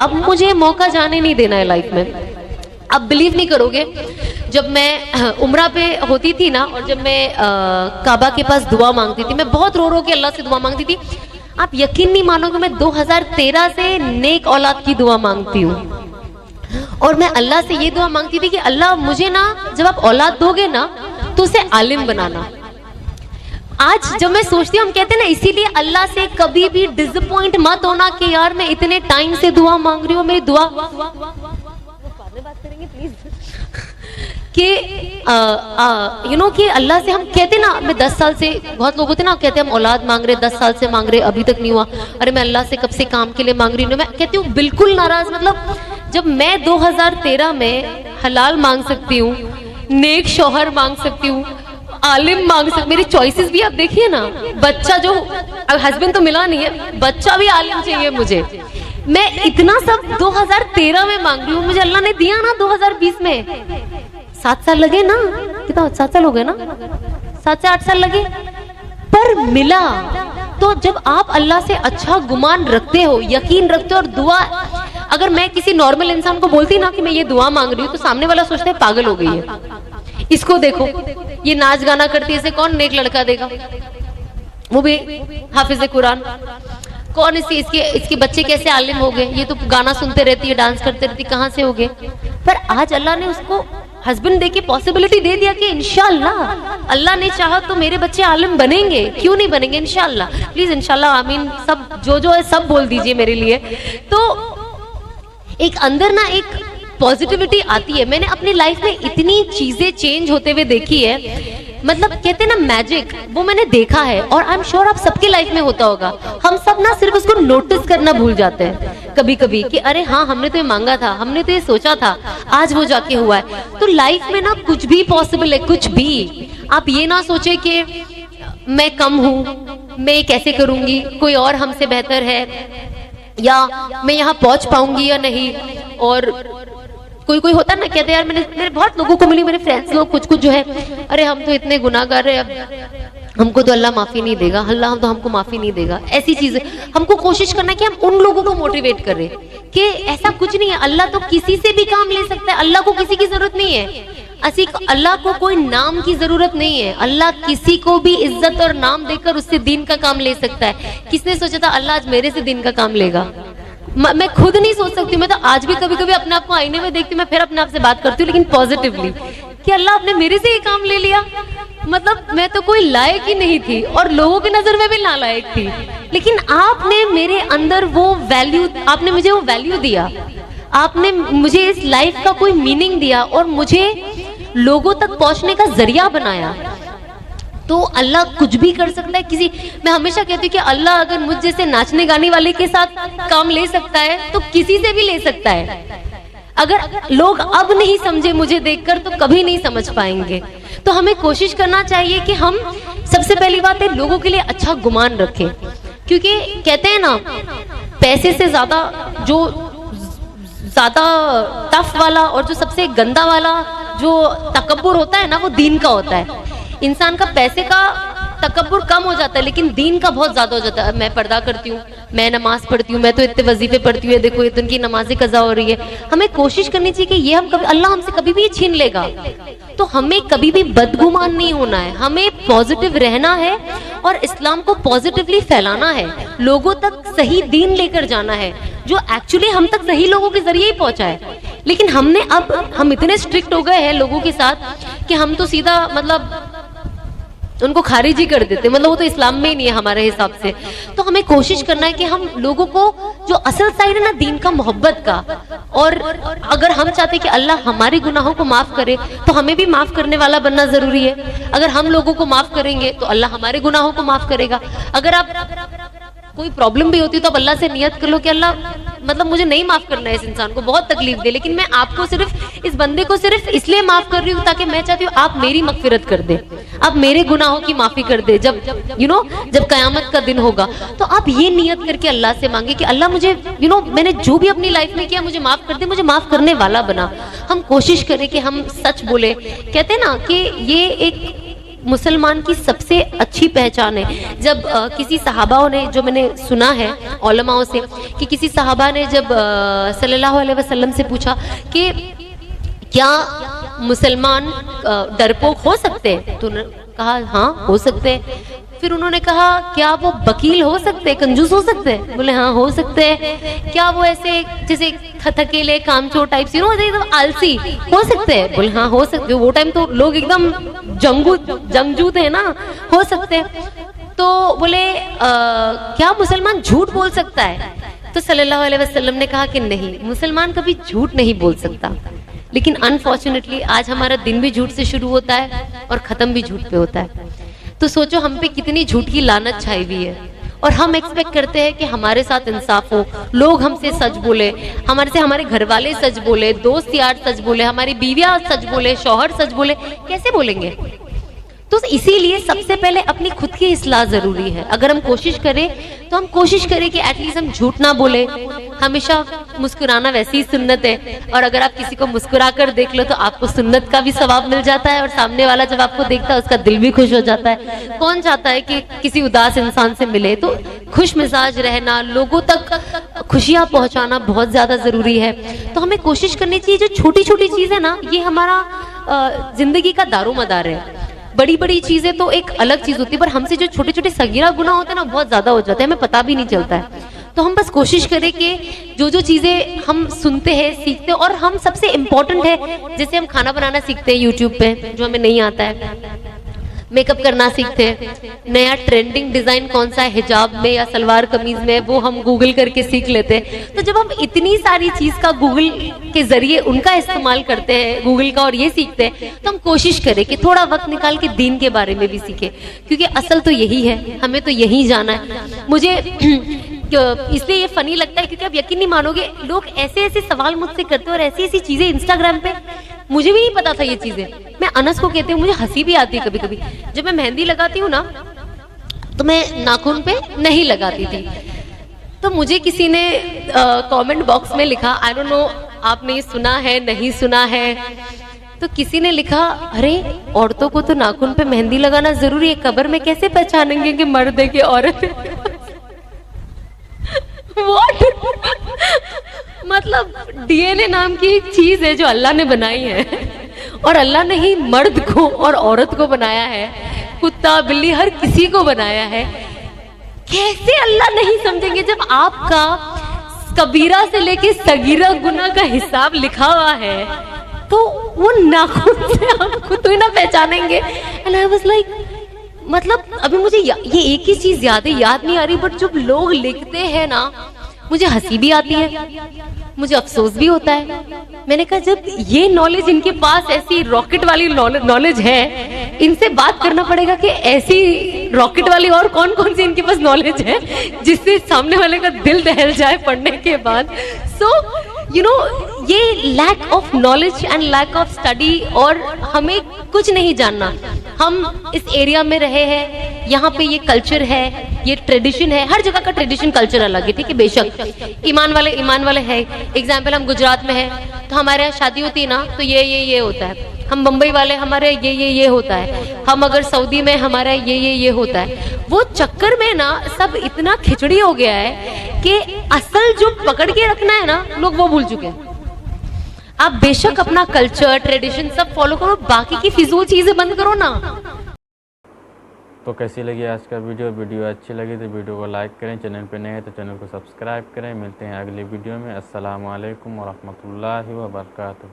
اب مجھے موقع جانے نہیں دینا ہے لائف میں. اب بلیو نہیں کرو گے, جب میں عمرہ پہ ہوتی تھی نا, اور جب میں کعبہ کے پاس دعا مانگتی تھی, میں بہت رو رو کے اللہ سے دعا مانگتی تھی. آپ یقین نہیں مانو کہ میں 2013 سے نیک اولاد کی دعا مانگتی ہوں, اور میں اللہ سے یہ دعا مانگتی تھی کہ اللہ مجھے نا جب آپ اولاد دو گے نا تو اسے عالم بنانا. آج جب میں سوچتی ہوں, ہم کہتے ہیں نا اسی لیے اللہ سے کبھی بھی ڈس اپوائنٹ مت ہونا کہ یار میں اتنے ٹائم سے دعا مانگ رہی ہوں, میری دعا کہ کہ اللہ سے ہم کہتے نا, میں 10 سال سے, بہت لوگ ہوتے نا کہتے ہیں ہم اولاد مانگ رہے 10 سال سے مانگ رہے ابھی تک نہیں ہوا, ارے میں اللہ سے کب سے کام کے لیے مانگ رہی ہوں. میں کہتی ہوں بالکل ناراض, مطلب جب میں 2013 میں حلال مانگ سکتی ہوں, نیک شوہر مانگ سکتی ہوں, عالم مانگ سکتی, میری چوائسز بھی آپ دیکھیے نا, بچہ جو ہسبینڈ تو ملا نہیں ہے, بچہ بھی عالم چاہیے مجھے, میں اتنا سب 2013 میں مانگ رہی ہوں, مجھے اللہ نے دیا نا 2020 میں. 7 سال لگے نا, کتنا 7 سال ہو گئے نا, 7 سے 8 سال لگے, پر ملا. تو جب آپ اللہ سے اچھا گمان رکھتے ہو, یقین رکھتے ہو, اور دعا, اگر میں کسی نارمل انسان کو بولتی نا کہ میں یہ دعا مانگ رہی ہوں, تو سامنے والا سوچتا ہے پاگل ہو گئی ہے, اس کو دیکھو یہ ناچ گانا کرتی ہے, اسے کون نیک لڑکا دے گا, وہ بھی حافظ قرآن, کون اس کے بچے کیسے عالم ہو گئے, یہ تو گانا سنتے رہتی ہے, ڈانس کرتے رہتی ہے, کہاں سے ہو گئے. پر آج اللہ نے اس کو ہسبینڈ دے کے پاسبلٹی دے دیا کہ انشاءاللہ اللہ نے چاہا تو میرے بچے عالم بنیں گے, کیوں نہیں بنیں گے انشاءاللہ. پلیز انشاءاللہ آمین سب جو ہے سب بول دیجئے میرے لیے. تو ایک اندر نا ایک پازیٹیوٹی آتی ہے. میں نے اپنی لائف میں اتنی چیزیں چینج ہوتے ہوئے دیکھی ہے, مطلب کہتے ہیں نا میجک, وہ میں نے دیکھا ہے, اور آئی ایم شیور آپ سب کے لائف میں ہوتا ہوگا. ہم سب نا صرف اس کو نوٹس کرنا بھول جاتے ہیں کبھی کبھی کہ ارے ہاں ہم نے تو یہ مانگا تھا, ہم نے تو یہ سوچا تھا, آج وہ جا کے ہوا ہے. تو لائف میں نا کچھ بھی پاسبل ہے, کچھ بھی. آپ یہ نہ سوچے کہ میں کم ہوں, میں کیسے کروں گی, کوئی اور ہم سے بہتر ہے, یا میں یہاں پہنچ پاؤں گی یا نہیں. اور کوئی ہوتا نا کہتے ہیں یار, میں نے بہت لوگوں کو ملی, میرے فرینڈس لوگ کچھ جو ہے, ارے ہم تو اتنے گناہ گار ہیں, اب ہم کو تو اللہ معافی نہیں دے گا, اللہ تو ہم کو معافی نہیں دے گا. ایسی چیزیں ہم کو کوشش کرنا کہ ہم ان لوگوں کو موٹیویٹ کریں کہ ایسا کچھ نہیں ہے, اللہ تو کسی سے بھی کام لے سکتا ہے, اللہ کو کسی کی ضرورت نہیں ہے. اللہ کو کوئی نام کی ضرورت نہیں ہے, اللہ کسی کو بھی عزت اور نام دے کر اس سے دین کا کام لے سکتا ہے. کس نے سوچا تھا اللہ آج میرے سے دین کا کام لے گا؟ میں خود نہیں سوچ سکتی. میں تو آج بھی کبھی کبھی اپنے آپ کو آئینے میں دیکھتی ہوں, میں پھر اپنے آپ سے بات کرتی ہوں, لیکن پازیٹیولی, کہ اللہ آپ نے میرے سے یہ کام لے لیا. مطلب میں تو کوئی لائق ہی نہیں تھی, اور لوگوں کی نظر میں بھی نالائق تھی, لیکن آپ نے میرے اندر وہ ویلیو, آپ نے مجھے وہ ویلیو دیا, آپ نے مجھے اس لائف کا کوئی میننگ دیا, اور مجھے لوگوں تک پہنچنے کا ذریعہ بنایا. تو اللہ کچھ بھی کر سکتا ہے. میں ہمیشہ کہتی ہوں کہ اللہ اگر مجھ جیسے ناچنے گانے والے کے ساتھ کام لے سکتا ہے تو کسی سے بھی لے سکتا ہے. اگر لوگ اب نہیں سمجھے مجھے دیکھ کر تو کبھی نہیں سمجھ پائیں گے. تو ہمیں کوشش کرنا چاہیے کہ ہم سب سے پہلی بات ہے لوگوں کے لیے اچھا گمان رکھیں, کیونکہ کہتے ہیں نا پیسے سے زیادہ جو زیادہ ٹف والا اور جو سب سے گندا والا جو تکبر ہوتا ہے نا, وہ دین کا ہوتا ہے. انسان کا پیسے کا تکبر کم ہو جاتا ہے, لیکن دین کا بہت زیادہ ہو جاتا ہے. میں پردہ کرتی ہوں, میں نماز پڑھتی ہوں, میں تو اتنے وظیفے پڑھتی ہوں, دیکھو اتن کی نمازیں قضا ہو رہی ہے. ہمیں کوشش کرنی چاہیے کہ یہ اللہ ہم سے کبھی بھی چھین لے گا, تو ہمیں کبھی بھی بدگمان نہیں ہونا ہے. ہمیں پازیٹیو رہنا ہے اور اسلام کو پازیٹیولی پھیلانا ہے, لوگوں تک صحیح دین لے کر جانا ہے جو ایکچولی ہم تک صحیح لوگوں کے ذریعے ہی پہنچا ہے. لیکن ہم اتنے اسٹرکٹ ہو گئے ہیں لوگوں کے ساتھ کہ ہم تو سیدھا مطلب ان کو خارج ہی کر دیتے, مطلب وہ تو اسلام میں ہی نہیں ہے ہمارے حساب سے. تو ہمیں کوشش کرنا ہے کہ ہم لوگوں کو جو اصل سائڈ ہے نا دین کا, محبت کا, اور اگر ہم چاہتے کہ اللہ ہمارے گناہوں کو معاف کرے تو ہمیں بھی معاف کرنے والا بننا ضروری ہے. اگر ہم لوگوں کو معاف کریں گے تو اللہ ہمارے گناہوں کو معاف کرے گا. اگر آپ کوئی پرابلم بھی ہوتی ہے تو آپ اللہ سے نیت کر لو کہ اللہ مطلب مجھے نہیں معاف کرنا ہے اس انسان کو, بہت تکلیف دے, لیکن میں آپ کو صرف اس بندے کو صرف اس لیے معاف کر رہی ہوں تاکہ میں چاہتی ہوں آپ میری مغفرت کر دے, آپ میرے گناہوں کی معافی کر دے. جب قیامت کا دن ہوگا تو آپ یہ نیت کر کے اللہ سے مانگے کہ اللہ مجھے میں نے جو بھی اپنی لائف میں کیا مجھے معاف کر دے, مجھے معاف کرنے والا بنا. ہم کوشش کریں کہ ہم سچ بولے. کہتے ہیں نا کہ یہ ایک مسلمان کی سب سے اچھی پہچان ہے. جب کسی صحابہ نے, جو میں نے سنا ہے علماء سے, کہ کسی صحابہ نے جب صلی اللہ علیہ وسلم سے پوچھا کہ کیا مسلمان ڈرپوک ہو سکتے ہیں, تو انہوں نے کہا ہاں ہو سکتے ہیں. پھر انہوں نے کہا کیا وہ وکیل ہو سکتے, کنجوس ہو سکتے ہیں؟ بولے ہاں ہو سکتے ہیں. کیا وہ ایسے جیسے تھکیلے کامچور ٹائپ ایک دم آلسی ہو سکتے ہیں؟ بولے ہاں ہو سکتے. وہ ٹائم تو لوگ ایک دم جنگجو تھے نا, ہو سکتے ہیں. تو بولے کیا مسلمان جھوٹ بول سکتا ہے؟ تو صلی اللہ علیہ وسلم نے کہا کہ نہیں, مسلمان کبھی جھوٹ نہیں بول سکتا. لیکن انفارچونیٹلی آج ہمارا دن بھی جھوٹ سے شروع ہوتا ہے اور ختم بھی جھوٹ پہ ہوتا ہے. تو سوچو ہم پہ کتنی جھوٹ کی لعنت چھائی ہوئی ہے, اور ہم ایکسپیکٹ کرتے ہیں کہ ہمارے ساتھ انصاف ہو, لوگ ہم سے سچ بولے, ہمارے گھر والے سچ بولے, دوست یار سچ بولے, ہماری بیویاں سچ بولے, شوہر سچ بولے. کیسے بولیں گے؟ تو اسی لیے سب سے پہلے اپنی خود کی اصلاح ضروری ہے. اگر ہم کوشش کریں تو ہم کوشش کریں کہ ایٹ لیسٹ ہم جھوٹ نہ بولے. ہمیشہ مسکرانا ویسی ہی سنت ہے, اور اگر آپ کسی کو مسکرا کر دیکھ لو تو آپ کو سنت کا بھی ثواب مل جاتا ہے, اور سامنے والا جب آپ کو دیکھتا ہے اس کا دل بھی خوش ہو جاتا ہے. کون چاہتا ہے کہ کسی اداس انسان سے ملے؟ تو خوش مزاج رہنا, لوگوں تک خوشیاں پہنچانا بہت زیادہ ضروری ہے. تو ہمیں کوشش کرنی چاہیے, جو چھوٹی چھوٹی چیزیں نا یہ ہمارا زندگی کا دار و مدار ہے. بڑی بڑی چیزیں تو ایک الگ چیز ہوتی ہے, پر ہم سے جو چھوٹے چھوٹے صغیرہ گناہ ہوتے ہیں نا بہت زیادہ ہو جاتے ہیں, ہمیں پتہ بھی نہیں چلتا ہے. تو ہم بس کوشش کریں کہ جو چیزیں ہم سنتے ہیں, سیکھتے ہیں, اور ہم سب سے امپورٹنٹ ہے جیسے ہم کھانا بنانا سیکھتے ہیں یوٹیوب پہ, جو ہمیں نہیں آتا ہے, میک اپ کرنا سیکھتے ہیں, نیا ٹرینڈنگ ڈیزائن کون سا ہے حجاب میں یا سلوار قمیض میں, وہ ہم گوگل کر کے سیکھ لیتے ہیں. تو جب ہم اتنی ساری چیز کا گوگل کے ذریعے ان کا استعمال کرتے ہیں, گوگل کا, اور یہ سیکھتے ہیں, تو ہم کوشش کریں کہ تھوڑا وقت نکال کے دین کے بارے میں بھی سیکھیں, کیونکہ اصل تو یہی ہے, ہمیں تو یہی جانا ہے. مجھے اس لیے یہ فنی لگتا ہے کیونکہ آپ یقین نہیں مانو گے, لوگ ایسے ایسے سوال مجھ سے کرتے ہیں, اور ایسی ایسی چیزیں انسٹاگرام پہ, مجھے بھی نہیں پتا تھا یہ چیزیں. میں انس کو کہتی ہوں, مجھے ہنسی بھی آتی ہے کبھی کبھی. جب میں مہندی لگاتی ہوں نا تو میں ناخن پہ نہیں لگاتی تھی, تو مجھے کسی نے کامنٹ باکس میں لکھا, آئی ڈونٹ نو آپ نے یہ سنا ہے نہیں سنا ہے, تو کسی نے لکھا ارے عورتوں کو تو ناخن پہ مہندی لگانا ضروری ہے, قبر میں کیسے پہچانیں گے کہ مرد ہے کہ عورت ہے؟ واٹ مطلب ڈی این اے نام کی ایک چیز ہے جو اللہ نے بنائی ہے, اور اللہ نے ہی مرد کو اور عورت کو بنایا ہے, کتا بلی ہر کسی کو بنایا ہے. کیسے اللہ نہیں سمجھیں گے جب آپ کا کبیرہ سے لے کے صغیرہ گناہ کا حساب لکھا ہوا ہے, تو وہ ناخن سے آپ کو تو ہی نہ پہچانیں گے. And I was like, مطلب ابھی مجھے یہ ایک ہی چیز یاد نہیں آ رہی, بٹ جب لوگ لکھتے ہیں نا مجھے ہنسی بھی آتی ہے, مجھے افسوس بھی ہوتا ہے. میں نے کہا جب یہ نالج ان کے پاس ایسی راکٹ والی نالج ہے, ان سے بات کرنا پڑے گا کہ ایسی راکٹ والی اور کون کون سی ان کے پاس نالج ہے جس سے سامنے والے کا دل دہل جائے پڑھنے کے بعد. سو یہ lack of knowledge and lack of study, اور ہمیں کچھ نہیں جاننا. ہم اس ایریا میں رہے ہیں, یہاں پہ یہ کلچر ہے, یہ ٹریڈیشن ہے, ہر جگہ کا ٹریڈیشن کلچر الگ ہے, ٹھیک ہے, بے شک ایمان والے ہے. ایگزامپل ہم گجرات میں ہیں تو ہمارے یہاں شادی ہوتی ہے نا تو یہ ہوتا ہے. ہم بمبئی والے ہمارے یہ ہوتا ہے. ہم اگر سعودی میں ہمارا یہ ہوتا ہے. وہ چکر میں نا سب اتنا کھچڑی ہو گیا ہے کہ اصل جو پکڑ کے رکھنا ہے نا لوگ وہ بھول چکے ہیں. آپ بے شک اپنا کلچر ٹریڈیشن سب فالو کرو, باقی کی فضول چیزیں بند کرو نا. تو کیسی لگی آج کا ویڈیو اچھی لگی تو ویڈیو کو لائک کریں, چینل پہ نئے ہیں تو چینل کو سبسکرائب کریں. ملتے ہیں اگلی ویڈیو میں. السلام علیکم ورحمۃ اللہ وبرکاتہ.